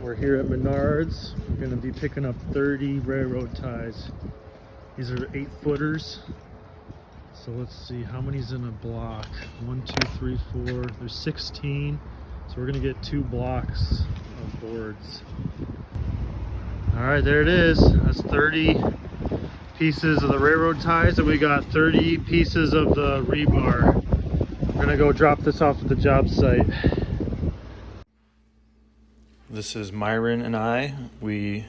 We're here at Menards. We're going to be picking up 30 railroad ties. These are 8-footers. So let's see, how many's in a block? 1, 2, 3, 4. There's 16. So we're going to get 2 blocks of boards. All right, there it is. That's 30 pieces of the railroad ties, and we got 30 pieces of the rebar. We're going to go drop this off at the job site. This is Myron and I. We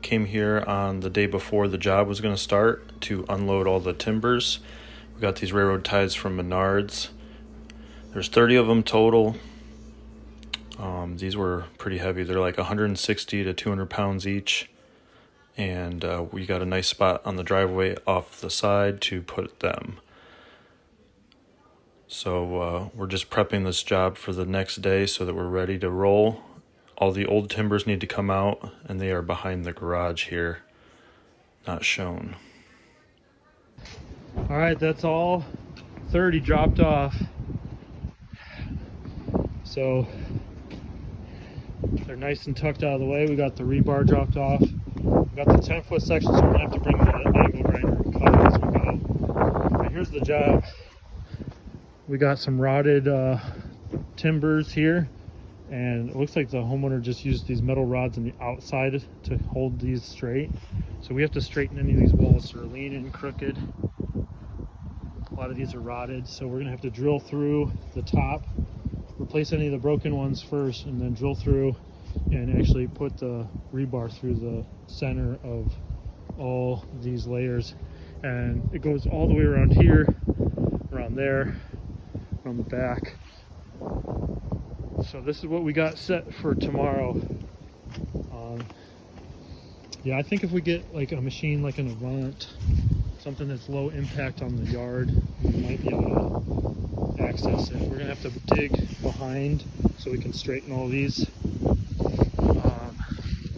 came here on the day before the job was going to start to unload all the timbers. We got these railroad ties from Menards. There's 30 of them total. These were pretty heavy. They're like 160 to 200 pounds each. And we got a nice spot on the driveway off the side to put them. So we're just prepping this job for the next day so that we're ready to roll. All the old timbers need to come out, and they are behind the garage here, not shown. All right, that's all 30 dropped off. So they're nice and tucked out of the way. We got the rebar dropped off. We got the 10-foot section, so we're gonna have to bring the angle grinder and cut it as we go. And here's the job. We got some rotted timbers here. And it looks like the homeowner just used these metal rods on the outside to hold these straight. So we have to straighten any of these walls. So they're lean and crooked. A lot of these are rotted. So we're gonna have to drill through the top, replace any of the broken ones first, and then drill through and actually put the rebar through the center of all these layers. And it goes all the way around here, around there, around the back. So this is what we got set for tomorrow. Yeah, I think if we get like a machine like an Avant, something that's low impact on the yard, we might be able to access it. We're gonna have to dig behind so we can straighten all these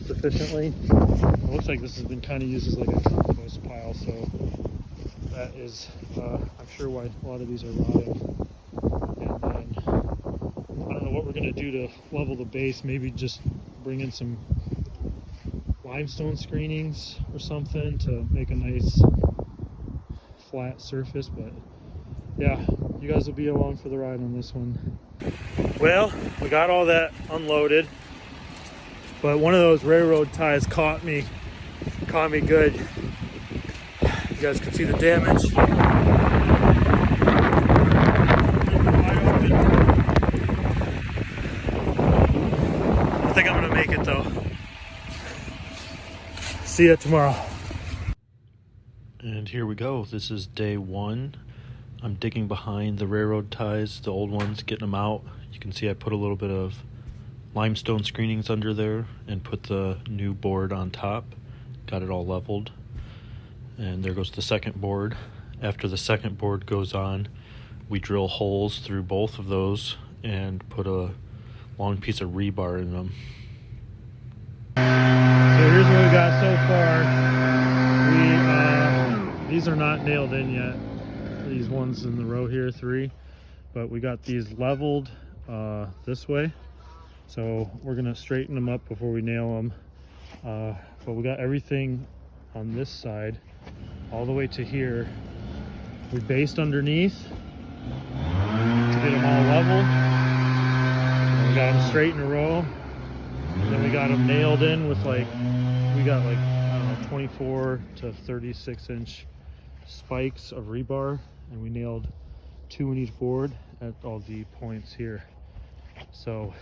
sufficiently. It looks like this has been kind of used as like a compost pile, so that is, I'm sure why a lot of these are rotting. And then I don't know what we're going to do to level the base. Maybe just bring in some limestone screenings or something to make a nice flat surface. But yeah, you guys will be along for the ride on this one. Well, we got all that unloaded, but one of those railroad ties caught me good. You guys can see the damage. I think I'm gonna make it though. See you tomorrow. And here we go. This is day 1. I'm digging behind the railroad ties, the old ones, getting them out. You can see I put a little bit of limestone screenings under there and put the new board on top. Got it all leveled. And there goes the second board. After the second board goes on, we drill holes through both of those and put a long piece of rebar in them. So here's what we got so far. These are not nailed in yet. These ones in the row here, 3, but we got these leveled this way. So we're gonna straighten them up before we nail them. But we got everything on this side all the way to here. We based underneath to get them all level. We got them straight in a row. And then we got them nailed in with we got I don't know, 24 to 36 inch spikes of rebar, and we nailed 2 in each board at all the points here. So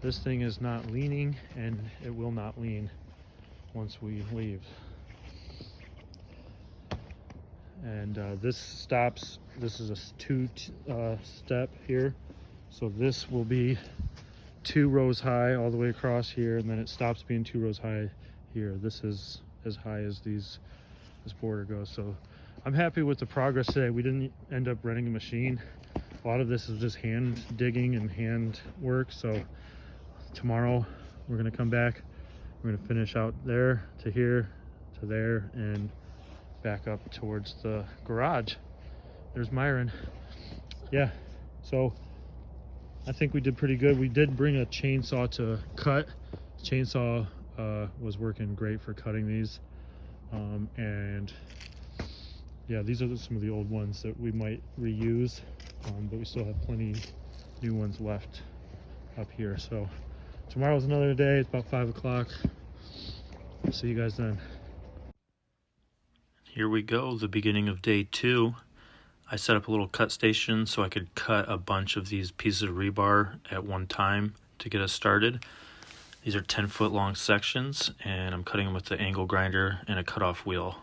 this thing is not leaning, and it will not lean once we leave. And this stops. This is a 2 step here, so this will be 2 rows high all the way across here, and then it stops being 2 rows high here. This is as high as this border goes. So I'm happy with the progress today. We didn't end up renting a machine. A lot of this is just hand digging and hand work. So tomorrow we're gonna come back. We're gonna finish out there to here to there and back up towards the garage. There's Myron. Yeah, so I think we did pretty good. We did bring a chainsaw to cut The chainsaw was working great for cutting these, and yeah, these are some of the old ones that we might reuse, but we still have plenty new ones left up here. So tomorrow's another day. It's about 5 o'clock. See you guys then. Here we go, the beginning of day 2. I set up a little cut station so I could cut a bunch of these pieces of rebar at one time to get us started. These are 10-foot long sections, and I'm cutting them with the angle grinder and a cutoff wheel.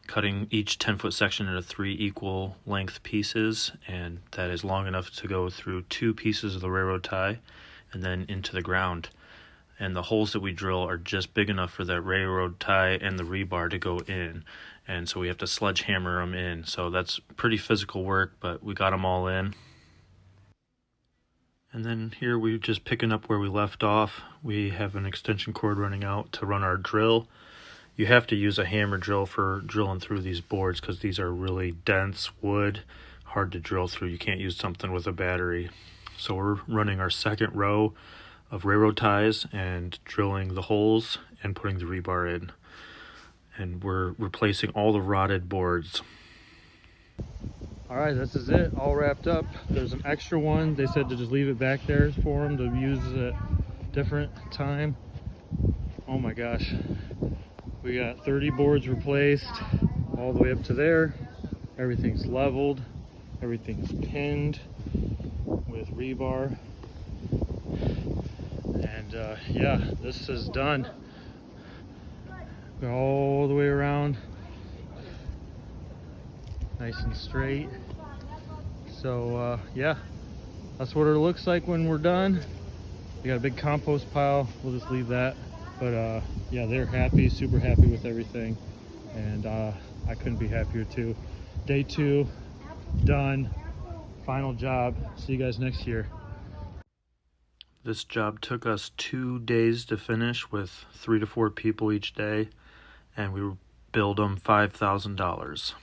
Cutting each 10-foot section into 3 equal length pieces, and that is long enough to go through 2 pieces of the railroad tie and then into the ground. And the holes that we drill are just big enough for that railroad tie and the rebar to go in, and so we have to sledgehammer them in. So that's pretty physical work, but we got them all in. And then here we're just picking up where we left off. We have an extension cord running out to run our drill. You have to use a hammer drill for drilling through these boards because these are really dense wood, hard to drill through. You can't use something with a battery. So we're running our second row of railroad ties and drilling the holes and putting the rebar in. And we're replacing all the rotted boards. All right, this is it, all wrapped up. There's an extra one. They said to just leave it back there for them to use at different time. Oh my gosh. We got 30 boards replaced all the way up to there. Everything's leveled. Everything's pinned with rebar. And yeah, this is done. Go all the way around. Nice and straight. So yeah, that's what it looks like when we're done. We got a big compost pile. We'll just leave that. But yeah, they're happy, super happy with everything. And I couldn't be happier too. Day 2, done. Final job. See you guys next year. This job took us 2 days to finish with 3 to 4 people each day, and we billed them $5,000.